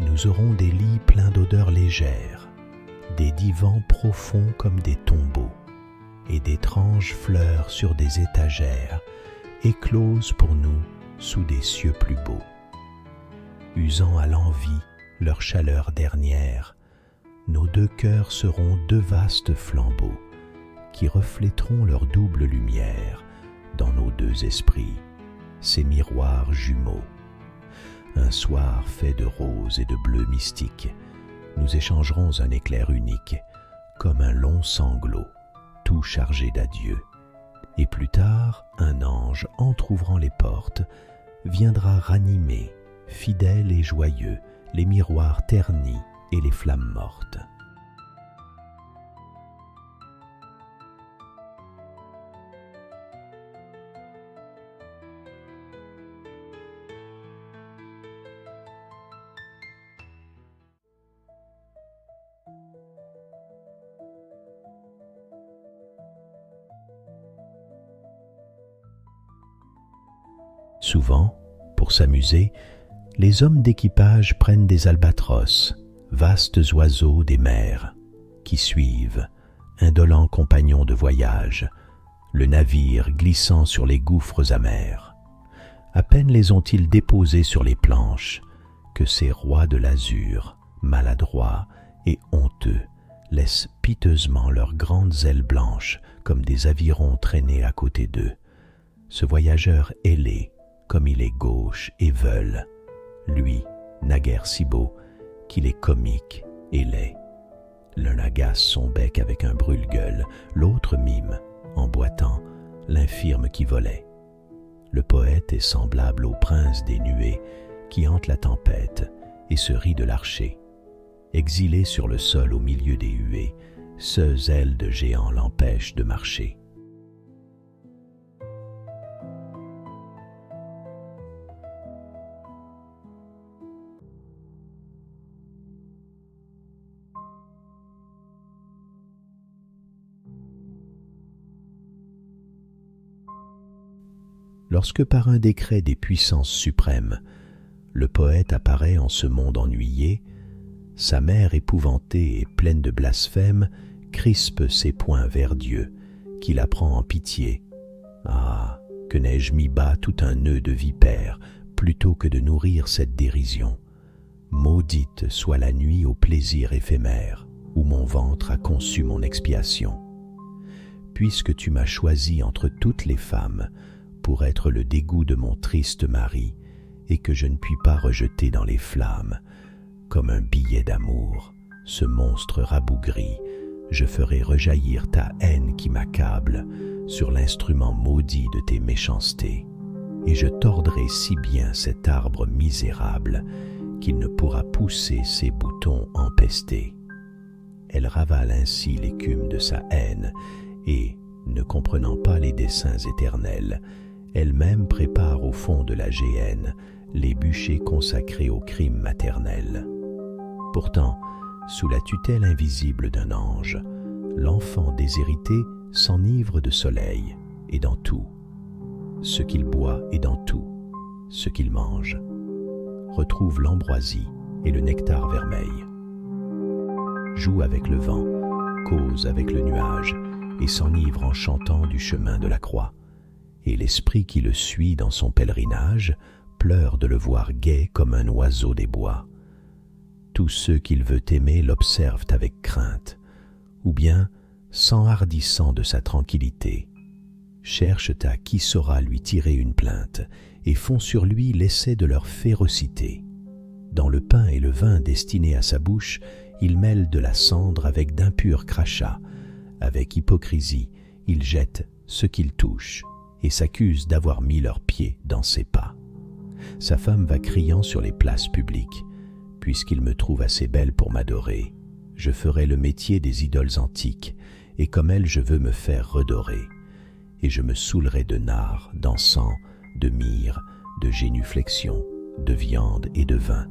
Nous aurons des lits pleins d'odeurs légères, des divans profonds comme des tombeaux, et d'étranges fleurs sur des étagères écloses pour nous sous des cieux plus beaux. Usant à l'envi leur chaleur dernière, nos deux cœurs seront deux vastes flambeaux qui reflèteront leur double lumière dans nos deux esprits, ces miroirs jumeaux. Un soir fait de rose et de bleu mystique, nous échangerons un éclair unique, comme un long sanglot, tout chargé d'adieu. Et plus tard, un ange, entr'ouvrant les portes, viendra ranimer, fidèle et joyeux, les miroirs ternis et les flammes mortes. Souvent, pour s'amuser, les hommes d'équipage prennent des albatros, vastes oiseaux des mers, qui suivent, indolents compagnons de voyage, le navire glissant sur les gouffres amers. À peine les ont-ils déposés sur les planches, que ces rois de l'azur, maladroits et honteux, laissent piteusement leurs grandes ailes blanches comme des avirons traîner à côté d'eux. Ce voyageur ailé, comme il est gauche et veule, lui, naguère si beau, qu'il est comique et laid. L'un agace son bec avec un brûle-gueule, l'autre mime, en boitant, l'infirme qui volait. Le poète est semblable au prince des nuées qui hante la tempête et se rit de l'archer. Exilé sur le sol au milieu des huées, ce ailes de géant l'empêchent de marcher. Lorsque par un décret des puissances suprêmes, le poète apparaît en ce monde ennuyé, sa mère épouvantée et pleine de blasphème crispe ses poings vers Dieu, qui la prend en pitié. Ah, que n'ai-je mis bas tout un nœud de vipère plutôt que de nourrir cette dérision. Maudite soit la nuit au plaisir éphémère, où mon ventre a conçu mon expiation. Puisque tu m'as choisi entre toutes les femmes, pour être le dégoût de mon triste mari, et que je ne puis pas rejeter dans les flammes, comme un billet d'amour, ce monstre rabougri, je ferai rejaillir ta haine qui m'accable sur l'instrument maudit de tes méchancetés, et je tordrai si bien cet arbre misérable qu'il ne pourra pousser ses boutons empestés. Elle ravale ainsi l'écume de sa haine, et, ne comprenant pas les desseins éternels, elle-même prépare au fond de la géhenne les bûchers consacrés au crime maternel. Pourtant, sous la tutelle invisible d'un ange, l'enfant déshérité s'enivre de soleil et dans tout, ce qu'il boit et dans tout, ce qu'il mange, retrouve l'ambroisie et le nectar vermeil, joue avec le vent, cause avec le nuage et s'enivre en chantant du chemin de la croix. Et l'esprit qui le suit dans son pèlerinage pleure de le voir gai comme un oiseau des bois. Tous ceux qu'il veut aimer l'observent avec crainte, ou bien, s'enhardissant de sa tranquillité, cherchent à qui saura lui tirer une plainte et font sur lui l'essai de leur férocité. Dans le pain et le vin destinés à sa bouche, il mêle de la cendre avec d'impurs crachats. Avec hypocrisie, il jette ce qu'il touche et s'accuse d'avoir mis leurs pieds dans ses pas. Sa femme va criant sur les places publiques, « Puisqu'il me trouve assez belle pour m'adorer, je ferai le métier des idoles antiques, et comme elle je veux me faire redorer, et je me saoulerai de nard, d'encens, de myrrhe, de génuflexion, de viande et de vin,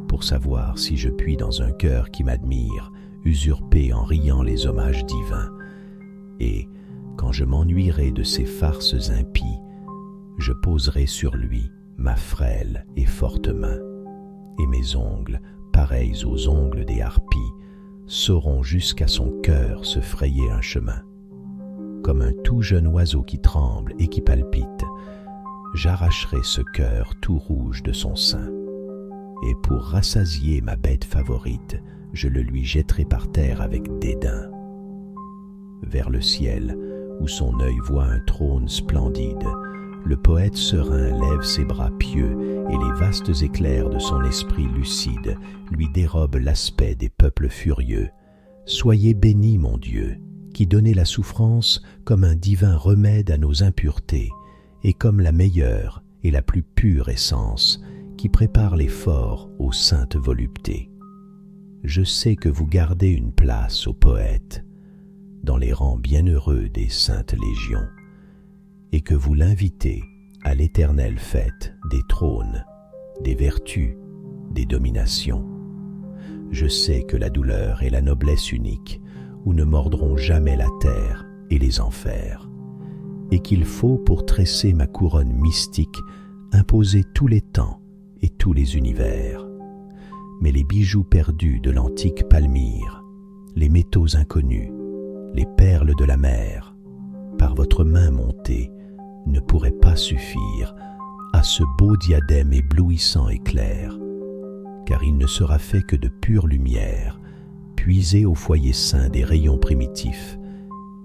pour savoir si je puis dans un cœur qui m'admire usurper en riant les hommages divins, et, quand je m'ennuierai de ces farces impies, je poserai sur lui ma frêle et forte main, et mes ongles pareils aux ongles des harpies, sauront jusqu'à son cœur se frayer un chemin. Comme un tout jeune oiseau qui tremble et qui palpite, j'arracherai ce cœur tout rouge de son sein. Et pour rassasier ma bête favorite, je le lui jetterai par terre avec dédain. Vers le ciel, où son œil voit un trône splendide, le poète serein lève ses bras pieux et les vastes éclairs de son esprit lucide lui dérobent l'aspect des peuples furieux. Soyez béni, mon Dieu, qui donnez la souffrance comme un divin remède à nos impuretés et comme la meilleure et la plus pure essence qui prépare l'effort aux saintes voluptés. Je sais que vous gardez une place au poète dans les rangs bienheureux des saintes légions, et que vous l'invitez à l'éternelle fête des trônes, des vertus, des dominations. Je sais que la douleur est la noblesse unique, où ne mordront jamais la terre et les enfers, et qu'il faut, pour tresser ma couronne mystique, imposer tous les temps et tous les univers. Mais les bijoux perdus de l'antique Palmyre, les métaux inconnus, les perles de la mer, par votre main montée, ne pourraient pas suffire à ce beau diadème éblouissant et clair, car il ne sera fait que de pure lumière, puisée au foyer saint des rayons primitifs,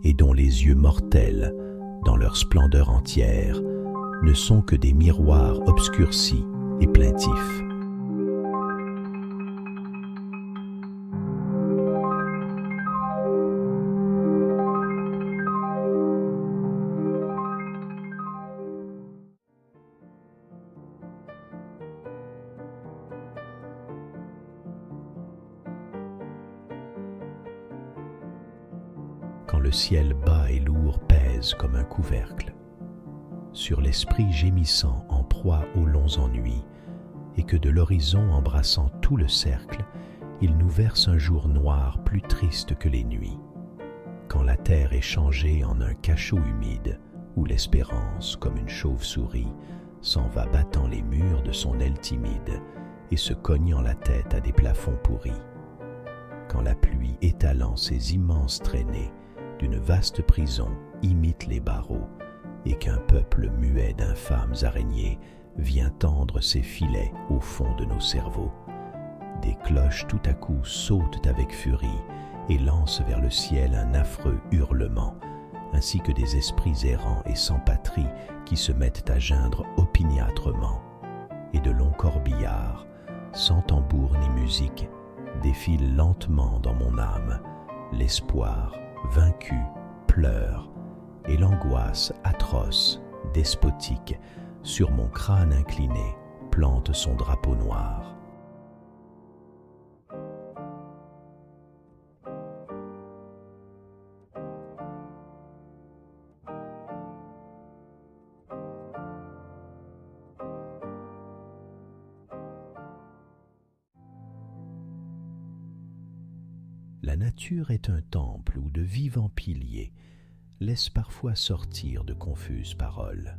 et dont les yeux mortels, dans leur splendeur entière, ne sont que des miroirs obscurcis et plaintifs. Quand le ciel bas et lourd pèse comme un couvercle sur l'esprit gémissant en proie aux longs ennuis, et que de l'horizon embrassant tout le cercle, il nous verse un jour noir plus triste que les nuits. Quand la terre est changée en un cachot humide, où l'espérance, comme une chauve-souris, s'en va battant les murs de son aile timide et se cognant la tête à des plafonds pourris. Quand la pluie étalant ses immenses traînées d'une vaste prison imite les barreaux, et qu'un peuple muet d'infâmes araignées vient tendre ses filets au fond de nos cerveaux. Des cloches tout à coup sautent avec furie et lancent vers le ciel un affreux hurlement, ainsi que des esprits errants et sans patrie qui se mettent à geindre opiniâtrement. Et de longs corbillards, sans tambour ni musique, défilent lentement dans mon âme. L'espoir, vaincu, pleure, et l'angoisse atroce, despotique, sur mon crâne incliné, plante son drapeau noir. La nature est un temple où de vivants piliers laissent parfois sortir de confuses paroles.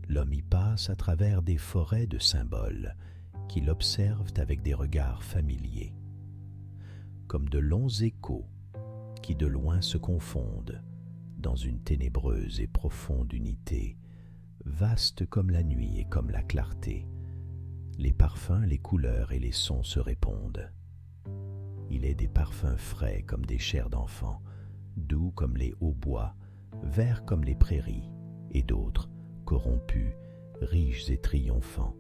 L'homme y passe à travers des forêts de symboles qui l'observent avec des regards familiers, comme de longs échos qui de loin se confondent dans une ténébreuse et profonde unité, vaste comme la nuit et comme la clarté. Les parfums, les couleurs et les sons se répondent. Il est des parfums frais comme des chairs d'enfants, doux comme les hautbois, verts comme les prairies, et d'autres, corrompus, riches et triomphants,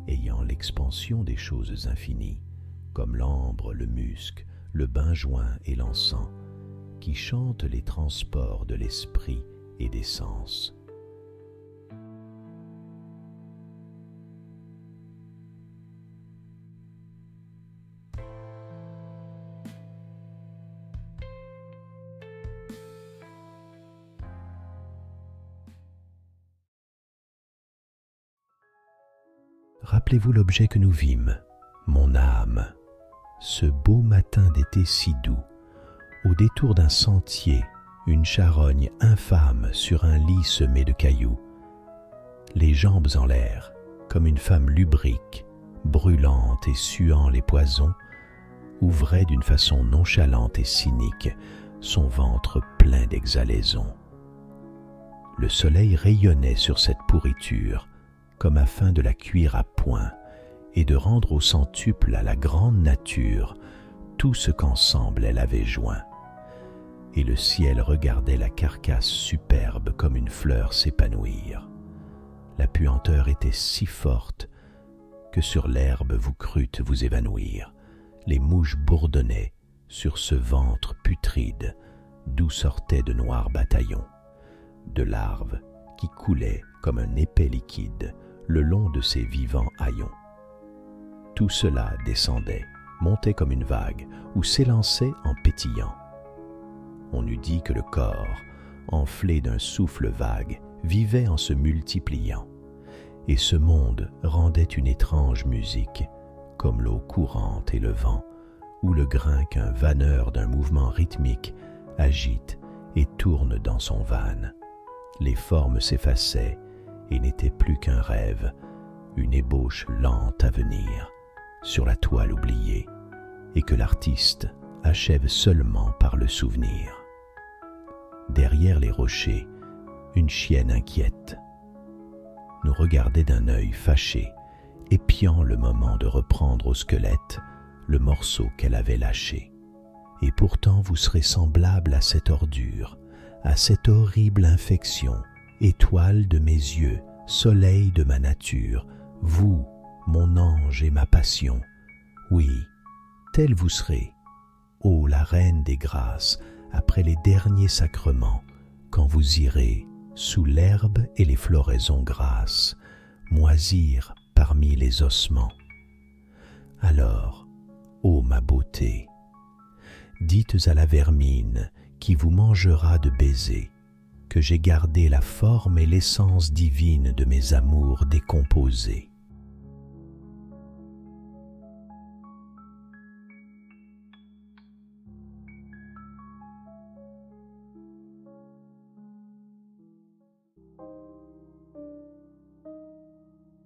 ayant l'expansion des choses infinies, comme l'ambre, le musc, le benjoin et l'encens, qui chantent les transports de l'esprit et des sens. Rappelez-vous l'objet que nous vîmes, mon âme, ce beau matin d'été si doux, au détour d'un sentier, une charogne infâme sur un lit semé de cailloux, les jambes en l'air, comme une femme lubrique, brûlante et suant les poisons, ouvrait d'une façon nonchalante et cynique son ventre plein d'exhalaisons. Le soleil rayonnait sur cette pourriture, comme afin de la cuire à point et de rendre au centuple à la grande nature tout ce qu'ensemble elle avait joint. Et le ciel regardait la carcasse superbe comme une fleur s'épanouir. La puanteur était si forte que sur l'herbe vous crûtes vous évanouir. Les mouches bourdonnaient sur ce ventre putride d'où sortaient de noirs bataillons de larves qui coulaient comme un épais liquide le long de ces vivants haillons. Tout cela descendait, montait comme une vague ou s'élançait en pétillant. On eût dit que le corps, enflé d'un souffle vague, vivait en se multipliant, et ce monde rendait une étrange musique, comme l'eau courante et le vent, ou le grain qu'un vanneur d'un mouvement rythmique agite et tourne dans son van. Les formes s'effaçaient et n'étaient plus qu'un rêve, une ébauche lente à venir, sur la toile oubliée, et que l'artiste achève seulement par le souvenir. Derrière les rochers, une chienne inquiète nous regardait d'un œil fâché, épiant le moment de reprendre au squelette le morceau qu'elle avait lâché. Et pourtant vous serez semblable à cette ordure, à cette horrible infection, étoile de mes yeux, soleil de ma nature, vous, mon ange et ma passion. Oui, telle vous serez, ô la reine des grâces, après les derniers sacrements, quand vous irez, sous l'herbe et les floraisons grasses, moisir parmi les ossements. Alors, ô ma beauté, dites à la vermine qui vous mangera de baisers, que j'ai gardé la forme et l'essence divine de mes amours décomposés.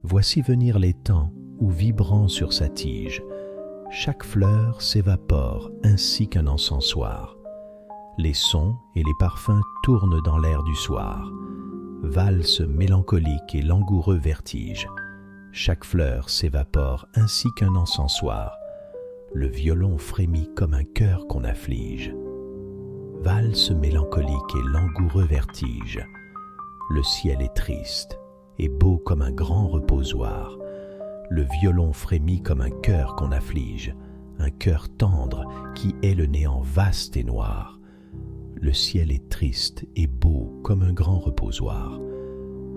Voici venir les temps où, vibrant sur sa tige, chaque fleur s'évapore ainsi qu'un encensoir. Les sons et les parfums tournent dans l'air du soir, valse mélancolique et langoureux vertige. Chaque fleur s'évapore ainsi qu'un encensoir. Le violon frémit comme un cœur qu'on afflige. Valse mélancolique et langoureux vertige. Le ciel est triste et beau comme un grand reposoir. Le violon frémit comme un cœur qu'on afflige, un cœur tendre qui est le néant vaste et noir. Le ciel est triste et beau comme un grand reposoir.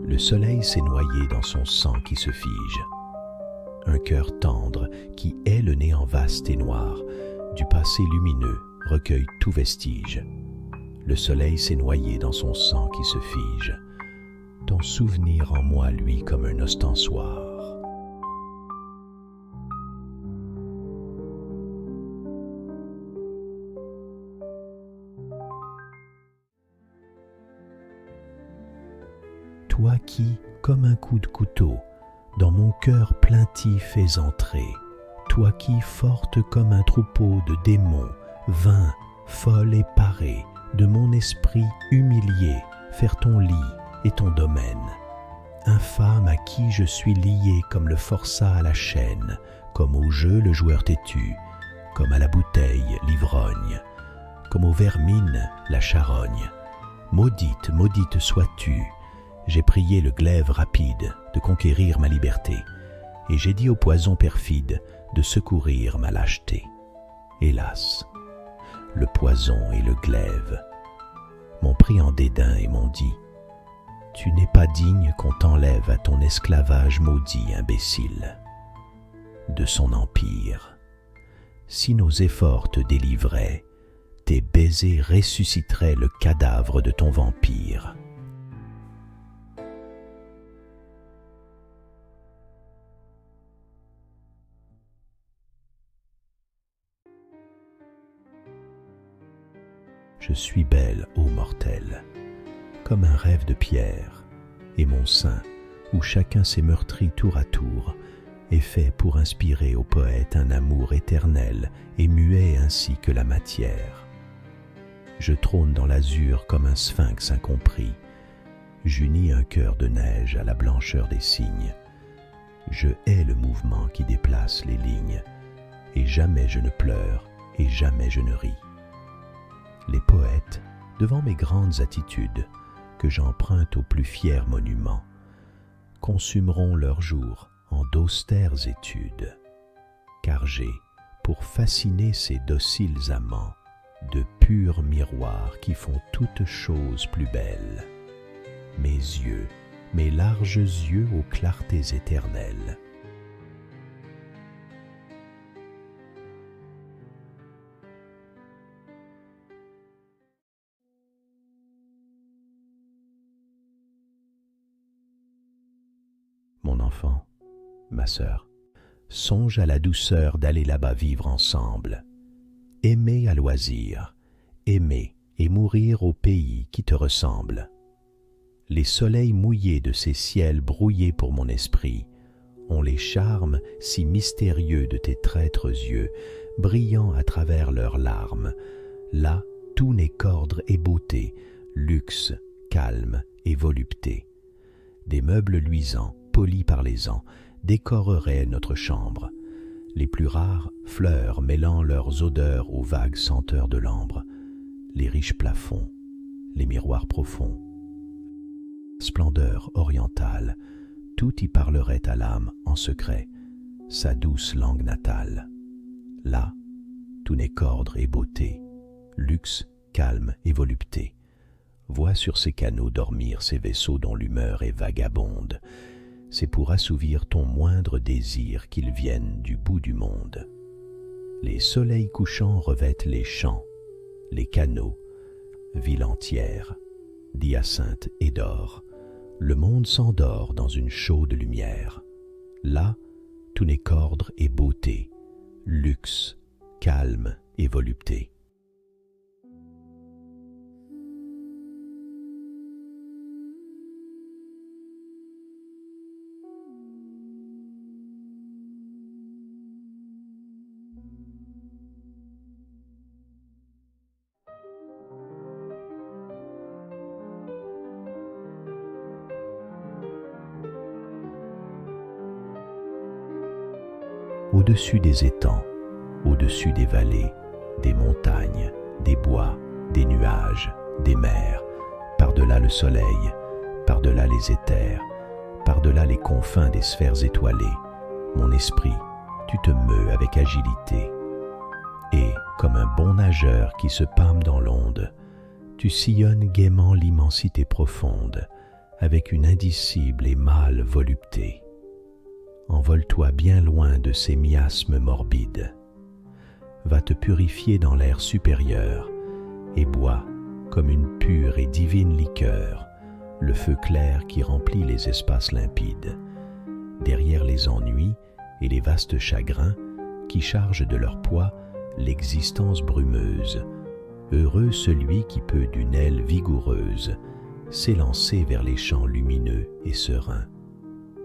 Le soleil s'est noyé dans son sang qui se fige. Un cœur tendre qui est le néant vaste et noir, du passé lumineux recueille tout vestige. Le soleil s'est noyé dans son sang qui se fige. Ton souvenir en moi luit comme un ostensoir. Toi qui, comme un coup de couteau, dans mon cœur plaintif es entré, toi qui, forte comme un troupeau de démons, vins, folle et parée, de mon esprit humilié, faire ton lit et ton domaine. Infâme à qui je suis lié comme le forçat à la chaîne, comme au jeu le joueur têtu, comme à la bouteille l'ivrogne, comme aux vermines la charogne. Maudite, maudite sois-tu, j'ai prié le glaive rapide de conquérir ma liberté, et j'ai dit au poison perfide de secourir ma lâcheté. Hélas, le poison et le glaive m'ont pris en dédain et m'ont dit « Tu n'es pas digne qu'on t'enlève à ton esclavage maudit, imbécile. » De son empire, si nos efforts te délivraient, tes baisers ressusciteraient le cadavre de ton vampire. Je suis belle, ô mortel, comme un rêve de pierre, et mon sein, où chacun s'est meurtri tour à tour, est fait pour inspirer au poète un amour éternel et muet ainsi que la matière. Je trône dans l'azur comme un sphinx incompris. J'unis un cœur de neige à la blancheur des cygnes. Je hais le mouvement qui déplace les lignes, et jamais je ne pleure, et jamais je ne ris. Les poètes, devant mes grandes attitudes, que j'emprunte aux plus fiers monuments, consumeront leurs jours en d'austères études, car j'ai, pour fasciner ces dociles amants, de purs miroirs qui font toutes choses plus belles. Mes yeux, mes larges yeux aux clartés éternelles. Mon enfant, ma sœur, songe à la douceur d'aller là-bas vivre ensemble. Aimer à loisir, aimer et mourir au pays qui te ressemble. Les soleils mouillés de ces ciels brouillés pour mon esprit ont les charmes si mystérieux de tes traîtres yeux, brillant à travers leurs larmes. Là, tout n'est qu'ordre et beauté, luxe, calme et volupté. Des meubles luisants, polis par les ans, décoreraient notre chambre. Les plus rares fleurs mêlant leurs odeurs aux vagues senteurs de l'ambre, les riches plafonds, les miroirs profonds, splendeur orientale, tout y parlerait à l'âme en secret, sa douce langue natale. Là, tout n'est qu'ordre et beauté, luxe, calme et volupté. Vois sur ces canaux dormir ces vaisseaux dont l'humeur est vagabonde. C'est pour assouvir ton moindre désir qu'ils viennent du bout du monde. Les soleils couchants revêtent les champs, les canaux, ville entière, d'hyacinthe et d'or. Le monde s'endort dans une chaude lumière. Là, tout n'est qu'ordre et beauté, luxe, calme et volupté. Au-dessus des étangs, au-dessus des vallées, des montagnes, des bois, des nuages, des mers, par-delà le soleil, par-delà les éthers, par-delà les confins des sphères étoilées, mon esprit, tu te meus avec agilité. Et, comme un bon nageur qui se pâme dans l'onde, tu sillonnes gaiement l'immensité profonde, avec une indicible et mâle volupté. Envole-toi bien loin de ces miasmes morbides. Va te purifier dans l'air supérieur et bois, comme une pure et divine liqueur, le feu clair qui remplit les espaces limpides, derrière les ennuis et les vastes chagrins qui chargent de leur poids l'existence brumeuse. Heureux celui qui peut d'une aile vigoureuse s'élancer vers les champs lumineux et sereins.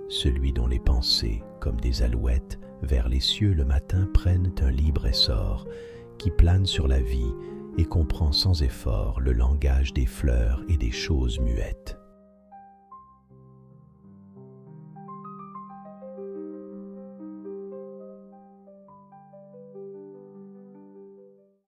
Celui dont les pensées, comme des alouettes, vers les cieux le matin prennent un libre essor, qui plane sur la vie et comprend sans effort le langage des fleurs et des choses muettes.